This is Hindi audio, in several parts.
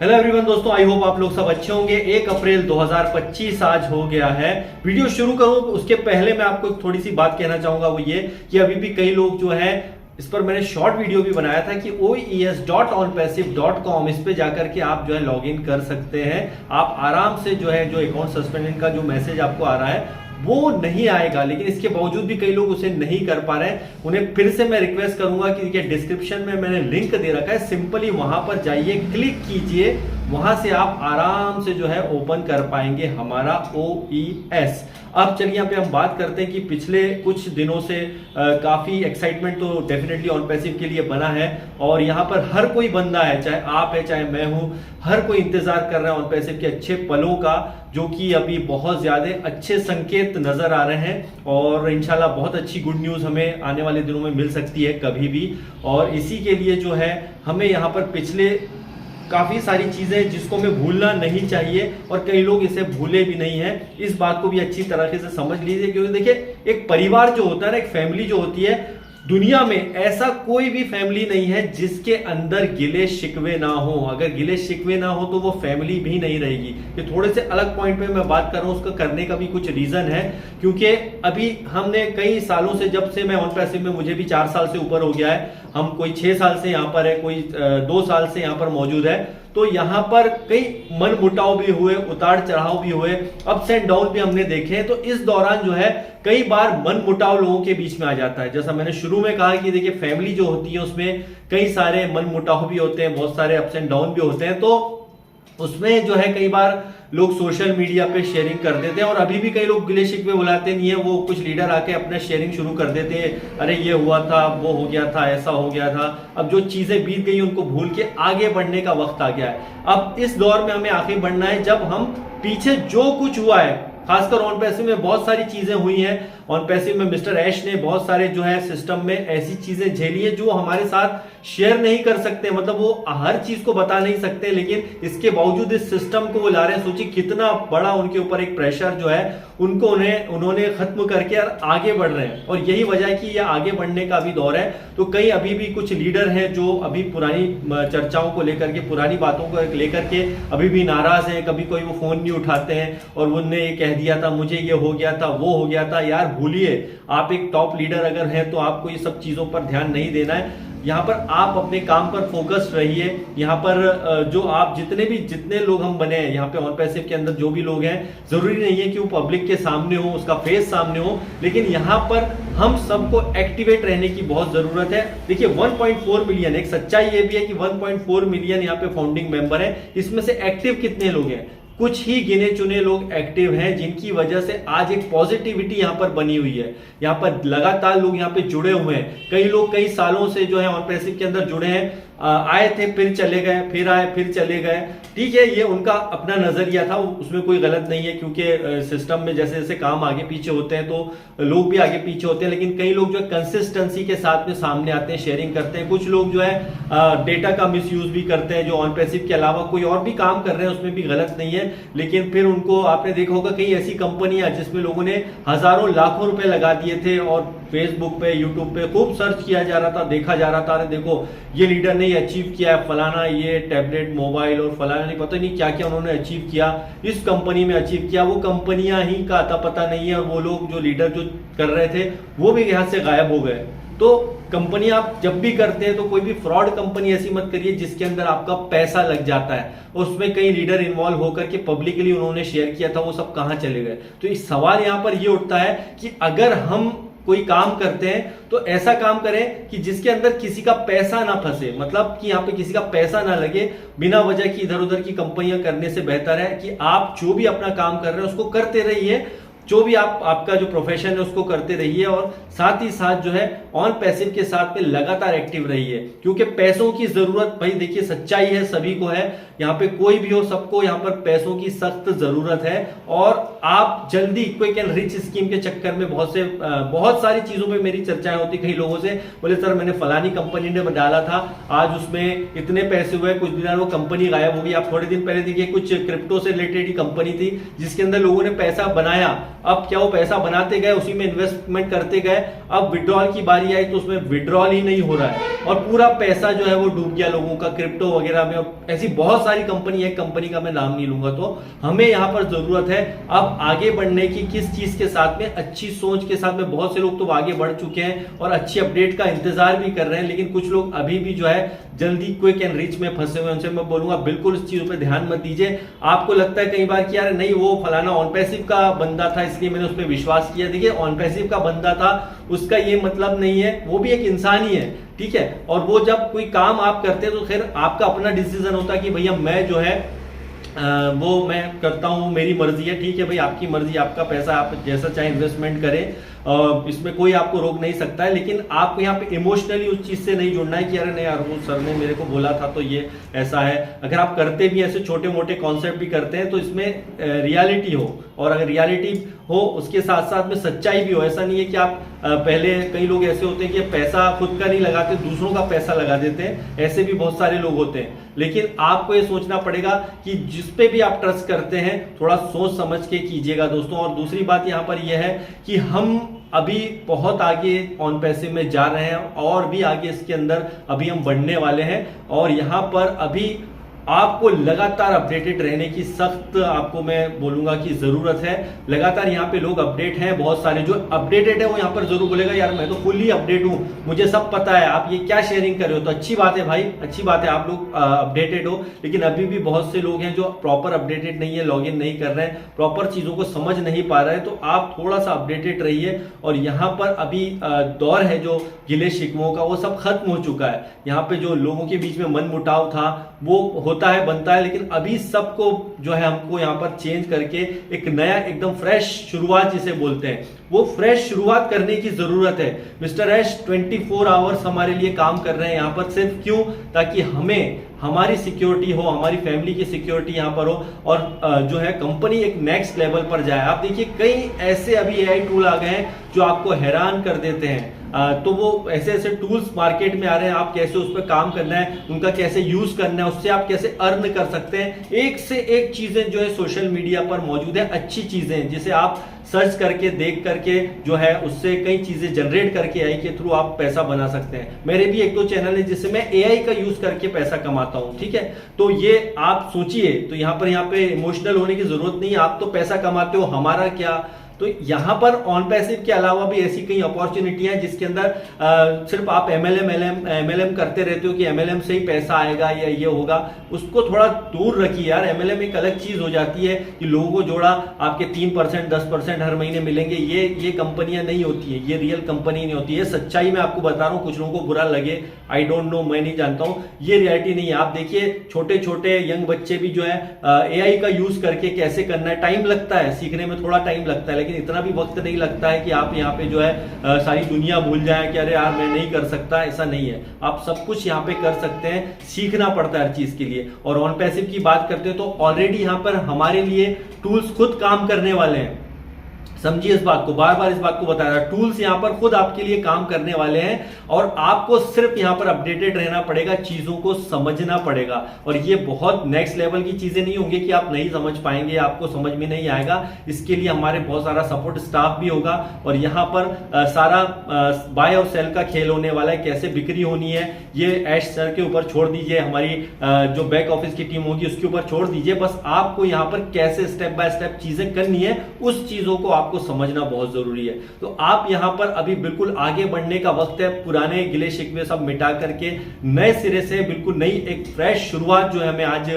हेलो एवरीवन दोस्तों, आई होप आप लोग सब अच्छे होंगे। 1 अप्रैल 2025 आज हो गया है। वीडियो शुरू करूं उसके पहले मैं आपको थोड़ी सी बात कहना चाहूंगा, वो ये कि अभी भी कई लोग जो है इस पर मैंने शॉर्ट वीडियो भी बनाया था कि oes.onpassive.com इस पे जाकर के आप जो है लॉग इन कर सकते हैं। आप आराम से जो है जो अकाउंट सस्पेंडेड का जो मैसेज आपको आ रहा है वो नहीं आएगा, लेकिन इसके बावजूद भी कई लोग उसे नहीं कर पा रहे हैं। उन्हें फिर से मैं रिक्वेस्ट करूंगा कि देखिए डिस्क्रिप्शन में मैंने लिंक दे रखा है, सिंपली वहां पर जाइए, क्लिक कीजिए, वहां से आप आराम से जो है ओपन कर पाएंगे हमारा OES। अब चलिए यहाँ पे हम बात करते हैं कि पिछले कुछ दिनों से काफी एक्साइटमेंट तो डेफिनेटली ऑन पैसिव के लिए बना है और यहाँ पर हर कोई बंदा है, चाहे आप है चाहे मैं हूं, हर कोई इंतजार कर रहा है ऑन पैसिव के अच्छे पलों का, जो कि अभी बहुत ज्यादा अच्छे संकेत नजर आ रहे हैं और इंशाल्लाह बहुत अच्छी गुड न्यूज हमें आने वाले दिनों में मिल सकती है कभी भी। और इसी के लिए जो है हमें यहाँ पर पिछले काफी सारी चीजें जिसको हमें भूलना नहीं चाहिए और कई लोग इसे भूले भी नहीं है, इस बात को भी अच्छी तरीके से समझ लीजिए। क्योंकि देखिए एक परिवार जो होता है ना, एक फैमिली जो होती है, दुनिया में ऐसा कोई भी फैमिली नहीं है जिसके अंदर गिले शिकवे ना हो। अगर गिले शिकवे ना हो तो वो फैमिली भी नहीं रहेगी। ये थोड़े से अलग पॉइंट पे मैं बात कर रहा हूं, उसका करने का भी कुछ रीजन है। क्योंकि अभी हमने कई सालों से, जब से मैं ऑन पैसिव में, मुझे भी 4 साल से ऊपर हो गया है, हम कोई 6 साल से यहाँ पर है, कोई 2 साल से यहाँ पर मौजूद है, तो यहाँ पर कई मन मुटाव भी हुए, उतार चढ़ाव भी हुए, अप्स एंड डाउन भी हमने देखे। तो इस दौरान जो है कई बार मन मुटाव लोगों के बीच में आ जाता है। जैसा मैंने शुरू में कहा कि देखिए फैमिली जो होती है उसमें कई सारे मन मुटाव भी होते हैं, बहुत सारे अप्स एंड डाउन भी होते हैं। तो उसमें जो है कई बार लोग सोशल मीडिया पे शेयरिंग कर देते हैं और अभी भी कई लोग गिले शिकवे बुलाते नहीं है, वो कुछ लीडर आके अपना शेयरिंग शुरू कर देते हैं, अरे ये हुआ था, वो हो गया था, ऐसा हो गया था। अब जो चीजें बीत गई उनको भूल के आगे बढ़ने का वक्त आ गया है। अब इस दौर में हमें आगे बढ़ना है जब हम पीछे जो कुछ हुआ है, खासकर ऑन पैसिव में बहुत सारी चीजें हुई हैं। ऑन पैसिव में मिस्टर ऐश ने बहुत सारे जो है सिस्टम में ऐसी चीजें झेली है जो हमारे साथ शेयर नहीं कर सकते, मतलब वो हर चीज को बता नहीं सकते, लेकिन इसके बावजूद इस सिस्टम को वो ला रहे हैं। सोचिए कितना बड़ा उनके ऊपर एक प्रेशर जो है उनको उन्होंने खत्म करके और आगे बढ़ रहे हैं। और यही वजह है कि यह आगे बढ़ने का अभी दौर है। तो कई अभी भी कुछ लीडर हैं जो अभी पुरानी चर्चाओं को लेकर के, पुरानी बातों को लेकर के अभी भी नाराज हैं। कभी कोई वो फोन नहीं उठाते हैं और उनने ये कह दिया था, मुझे ये हो गया था, वो हो गया था। यार भूलिए, आप एक टॉप लीडर अगर हैं तो आपको ये सब चीजों पर ध्यान नहीं देना है। यहाँ पर आप अपने काम पर फोकस रहिए। यहाँ पर जो आप जितने लोग हम बने हैं यहाँ पे ऑन पैसिव के अंदर, जो भी लोग हैं, जरूरी नहीं है कि वो पब्लिक के सामने हो, उसका फेस सामने हो, लेकिन यहाँ पर हम सबको एक्टिवेट रहने की बहुत जरूरत है। देखिए 1.4 मिलियन, एक सच्चाई ये भी है कि 1.4 मिलियन यहाँ पे फाउंडिंग मेंबर है। इसमें से एक्टिव कितने लोग हैं? कुछ ही गिने चुने लोग एक्टिव हैं, जिनकी वजह से आज एक पॉजिटिविटी यहां पर बनी हुई है। यहां पर लगातार लोग यहां पे जुड़े हुए हैं। कई लोग कई सालों से जो है ऑन पैसिव के अंदर जुड़े हैं, आए थे फिर चले गए, फिर आए फिर चले गए। ठीक है, ये उनका अपना नजरिया था, उसमें कोई गलत नहीं है, क्योंकि सिस्टम में जैसे जैसे काम आगे पीछे होते हैं तो लोग भी आगे पीछे होते हैं। लेकिन कई लोग जो है कंसिस्टेंसी के साथ में सामने आते हैं, शेयरिंग करते हैं। कुछ लोग जो है डेटा का मिसयूज भी करते हैं, जो ऑन पैसिव के अलावा कोई और भी काम कर रहे हैं, उसमें भी गलत नहीं है। लेकिन फिर उनको, आपने देखा होगा कई ऐसी कंपनियां जिसमें लोगों ने हजारों लाखों रुपए लगा दिए थे और फेसबुक पे, यूट्यूब पे खूब सर्च किया जा रहा था, देखा जा रहा था, अरे देखो ये लीडर ने अचीव किया है, फलाना ये टैबलेट, मोबाइल और फलाना नहीं पता नहीं क्या क्या उन्होंने अचीव किया, इस कंपनी में अचीव किया। वो कंपनियां ही का आता पता नहीं है और वो लोग जो लीडर जो कर रहे थे वो भी यहाँ से गायब हो गए। तो कंपनी आप जब भी करते हैं तो कोई भी फ्रॉड कंपनी ऐसी मत करिए जिसके अंदर आपका पैसा लग जाता है। उसमें कई लीडर इन्वॉल्व होकर के पब्लिकली उन्होंने शेयर किया था, वो सब कहां चले गए? तो इस सवाल यहां पर ये उठता है कि अगर हम कोई काम करते हैं तो ऐसा काम करें कि जिसके अंदर किसी का पैसा ना फंसे, मतलब कि यहाँ पे किसी का पैसा ना लगे बिना वजह की इधर उधर की कंपनियां करने से बेहतर है कि आप जो भी अपना काम कर रहे हैं उसको करते रहिए, जो भी आपका जो प्रोफेशन है उसको करते रहिए और साथ ही साथ जो है ऑन पैसिव के साथ में लगातार एक्टिव रहिए। क्योंकि पैसों की जरूरत, भाई देखिए सच्चाई है, सभी को है, यहाँ पे कोई भी हो, सबको यहाँ पर पैसों की सख्त जरूरत है। और आप जल्दी क्विक एंड रिच स्कीम के चक्कर में बहुत सारी चीजों पे मेरी चर्चाएं होती, कई लोगों से बोले सर मैंने फलानी कंपनी ने डाला था, आज उसमें इतने पैसे हुए, कुछ दिन वो कंपनी गायब हो गई। आप थोड़े दिन पहले देखिए कुछ क्रिप्टो से रिलेटेड ही कंपनी थी जिसके अंदर लोगों ने पैसा बनाया, अब क्या वो पैसा बनाते गए, उसी में इन्वेस्टमेंट करते गए, अब विड्रॉल की बारी आई तो उसमें विड्रॉल ही नहीं हो रहा है और पूरा पैसा जो है वो डूब गया लोगों का क्रिप्टो वगैरह में। ऐसी बहुत सारी कंपनी है, कंपनी का मैं नाम नहीं लूंगा। तो हमें यहाँ पर जरूरत है अब आगे बढ़ने की, किस चीज के साथ में, अच्छी सोच के साथ में। बहुत से लोग तो आगे बढ़ चुके हैं और अच्छी अपडेट का इंतजार भी कर रहे हैं, लेकिन कुछ लोग अभी भी जो है जल्दी क्विक एंड रिच में फंसे हुए। उनसे मैं बोलूंगा बिल्कुल इस चीजों पे ध्यान मत दीजिए। आपको लगता है कई बार कि यार नहीं वो फलाना ऑन पैसिव का बंदा था इसलिए मैंने उस पर विश्वास किया। देखिए ऑन पैसिव का बंदा था उसका ये मतलब नहीं है, वो भी एक इंसान ही है, ठीक है। और वो जब कोई काम आप करते हैं तो खैर आपका अपना डिसीजन होता है कि भैया मैं जो है वो मैं करता हूं, मेरी मर्जी है, ठीक है भाई, आपकी मर्जी, आपका पैसा, आप जैसा चाहे इन्वेस्टमेंट करें, इसमें कोई आपको रोक नहीं सकता है। लेकिन आपको यहाँ पे इमोशनली उस चीज से नहीं जुड़ना है कि अरे नहीं यार वो सर ने मेरे को बोला था तो ये ऐसा है। अगर आप करते भी ऐसे छोटे मोटे कॉन्सेप्ट भी करते हैं तो इसमें रियलिटी हो, और अगर रियलिटी हो उसके साथ साथ में सच्चाई भी हो। ऐसा नहीं है कि आप पहले, कई लोग ऐसे होते हैं कि पैसा खुद का नहीं लगाते, दूसरों का पैसा लगा देते हैं, ऐसे भी बहुत सारे लोग होते हैं। लेकिन आपको ये सोचना पड़ेगा कि जिस पे भी आप ट्रस्ट करते हैं थोड़ा सोच समझ के कीजिएगा दोस्तों। और दूसरी बात यहाँ पर यह है कि हम अभी बहुत आगे ऑन पैसिव में जा रहे हैं और भी आगे इसके अंदर अभी हम बढ़ने वाले हैं। और यहाँ पर अभी आपको लगातार अपडेटेड रहने की सख्त आपको मैं बोलूंगा कि जरूरत है। लगातार यहाँ पे लोग अपडेट हैं, बहुत सारे जो अपडेटेड है वो यहाँ पर जरूर बोलेगा यार मैं तो फुल्ली अपडेट हूं, मुझे सब पता है, आप ये क्या शेयरिंग कर रहे हो। तो अच्छी बात है भाई, अच्छी बात है आप लोग अपडेटेड हो। लेकिन अभी भी बहुत से लोग हैं जो प्रॉपर अपडेटेड नहीं है, लॉग इन नहीं कर रहे हैं, प्रॉपर चीजों को समझ नहीं पा रहे हैं। तो आप थोड़ा सा अपडेटेड रहिए। और यहाँ पर अभी दौर है जो गिले शिकवों का वो सब खत्म हो चुका है। यहाँ पे जो लोगों के बीच में मन मुटाव था वो होता है, बनता है, लेकिन अभी सबको जो है हमको यहाँ पर चेंज करके एक नया एकदम फ्रेश शुरुआत जिसे बोलते हैं वो फ्रेश शुरुआत करने की जरूरत है। मिस्टर एश 24 आवर्स हमारे लिए काम कर रहे हैं यहाँ पर, सिर्फ क्यों? ताकि हमें हमारी सिक्योरिटी हो, हमारी फैमिली की सिक्योरिटी यहाँ पर हो और जो है कंपनी एक नेक्स्ट लेवल पर जाए। आप देखिए कई ऐसे अभी एआई टूल आ गए हैं जो आपको हैरान कर देते हैं। तो वो ऐसे ऐसे टूल्स मार्केट में आ रहे हैं, आप कैसे उस पर काम करना है, उनका कैसे यूज करना है, उससे आप कैसे अर्न कर सकते हैं। एक से एक चीजें जो है सोशल मीडिया पर मौजूद है, अच्छी चीजें जिसे आप सर्च करके देख करके जो है उससे कई चीजें जनरेट करके एआई के थ्रू आप पैसा बना सकते हैं। मेरे भी एक दो चैनल है जिससे मैं एआई का यूज करके पैसा कमाता हूं, ठीक है। तो ये आप सोचिए, तो यहाँ पे इमोशनल होने की जरूरत नहीं है। आप तो पैसा कमाते हो, हमारा क्या। तो यहां पर ऑन पैसिव के अलावा भी ऐसी कई अपॉर्चुनिटी है जिसके अंदर सिर्फ आप एमएलएम करते रहते हो कि एमएलएम से ही पैसा आएगा या ये होगा, उसको थोड़ा दूर रखिए यार। एमएलएम एक अलग चीज हो जाती है कि लोगों को जोड़ा आपके 3% 10% हर महीने मिलेंगे, ये कंपनियां नहीं होती है, ये रियल कंपनी नहीं होती है। सच्चाई में आपको बता रहा हूं, कुछ लोगों को बुरा लगे, आई डोंट नो, मैं नहीं जानता हूं, ये रियलिटी नहीं है। आप देखिए छोटे छोटे यंग बच्चे भी जो है एआई का यूज करके कैसे करना है, टाइम लगता है सीखने में, थोड़ा टाइम लगता है, लेकिन इतना भी वक्त नहीं लगता है कि आप यहाँ पे जो है सारी दुनिया भूल जाए कि अरे यार मैं नहीं कर सकता। ऐसा नहीं है, आप सब कुछ यहाँ पे कर सकते हैं, सीखना पड़ता है हर चीज के लिए। और ऑन पैसिव की बात करते हैं तो ऑलरेडी यहाँ पर हमारे लिए टूल्स खुद काम करने वाले हैं। समझिए इस बात को, बार बार इस बात को बता रहा, टूल्स यहाँ पर खुद आपके लिए काम करने वाले हैं और आपको सिर्फ यहाँ पर अपडेटेड रहना पड़ेगा, चीजों को समझना पड़ेगा। और ये बहुत नेक्स्ट लेवल की चीजें नहीं होंगी कि आप नहीं समझ पाएंगे, आपको समझ में नहीं आएगा। इसके लिए हमारे बहुत सारा सपोर्ट स्टाफ भी होगा और यहाँ पर सारा बाय और सेल का खेल होने वाला है, कैसे बिक्री होनी है ये ऐश सर के ऊपर छोड़ दीजिए, हमारी जो बैक ऑफिस की टीम होगी उसके ऊपर छोड़ दीजिए। बस आपको यहाँ पर कैसे स्टेप बाय स्टेप चीजें करनी है उस चीजों को आपको समझना बहुत जरूरी है। तो आप यहां पर अभी बिल्कुल आगे बढ़ने का वक्त है, पुराने गिले शिकवे सब मिटा करके नए सिरे से बिल्कुल नई एक फ्रेश शुरुआत जो है हमें आज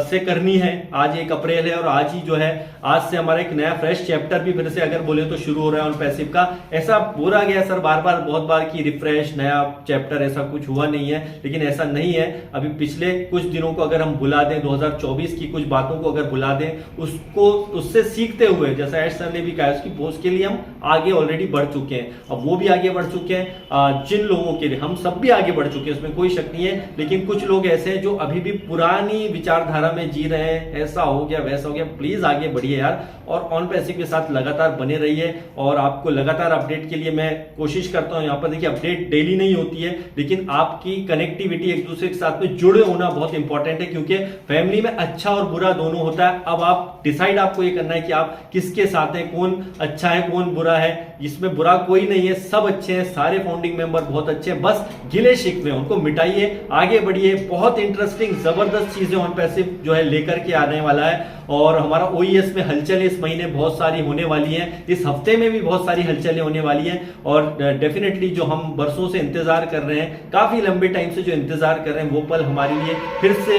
से करनी है। आज 1 अप्रैल है और आज ही जो है आज से हमारा एक नया फ्रेश चैप्टर भी फिर से अगर बोले तो शुरू हो रहा है ऑन पैसिव का। ऐसा बोला गया सर बार बार बहुत बार कि रिफ्रेश नया चैप्टर, ऐसा कुछ हुआ नहीं है, लेकिन ऐसा नहीं है। अभी पिछले कुछ दिनों को अगर हम भुला दें, 2024 की कुछ बातों को अगर भुला दें, उसको उससे सीखते हुए, जैसा एश सर ने भी कहा उसकी पोस्ट के लिए हम आगे ऑलरेडी बढ़ चुके हैं। अब वो भी आगे बढ़ चुके हैं, जिन लोगों के लिए हम सब भी आगे बढ़ चुके हैं, उसमें कोई शक नहीं है। लेकिन कुछ लोग ऐसे हैं जो अभी भी पुरानी विचारधारा में जी रहे हैं, ऐसा हो गया वैसा हो गया। प्लीज आगे बढ़िए यार और ऑन पैसिव के साथ लगातार बने रहिए। और आपको लगातार अपडेट के लिए मैं कोशिश करता हूं। यहाँ पर देखिए अपडेट डेली नहीं होती है, लेकिन आपकी कनेक्टिविटी एक दूसरे के साथ में जुड़े होना बहुत इंपॉर्टेंट है, क्योंकि फैमिली में अच्छा और बुरा दोनों होता है। अब आप डिसाइड आपको ये करना है कि आप किसके साथ हैं, कौन अच्छा है कौन बुरा है, इसमें बुरा कोई नहीं है, सब अच्छे हैं, सारे फाउंडिंग मेंबर बहुत अच्छे हैं, बस गिले शिकवे उनको मिटाइए, आगे बढ़िए। बहुत इंटरेस्टिंग जबरदस्त चीजें ऑन पैसिव जो है लेकर के आने वाला है। और हमारा ओईएस में हलचल इस महीने बहुत सारी होने वाली है, इस हफ्ते में भी बहुत सारी हलचलें होने वाली हैं। और डेफिनेटली जो हम बरसों से इंतजार कर रहे हैं, काफी लंबे टाइम से जो इंतजार कर रहे हैं, वो पल हमारे लिए फिर से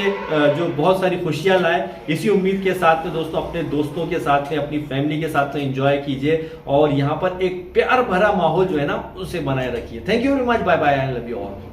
जो बहुत सारी खुशियां लाए, इसी उम्मीद के साथ में दोस्तों अपने दोस्तों के साथ में, अपनी फैमिली के साथ में एंजॉय कीजिए और यहाँ पर एक प्यार भरा माहौल जो है ना उसे बनाए रखिए। Thank you very much, bye bye, I love you all.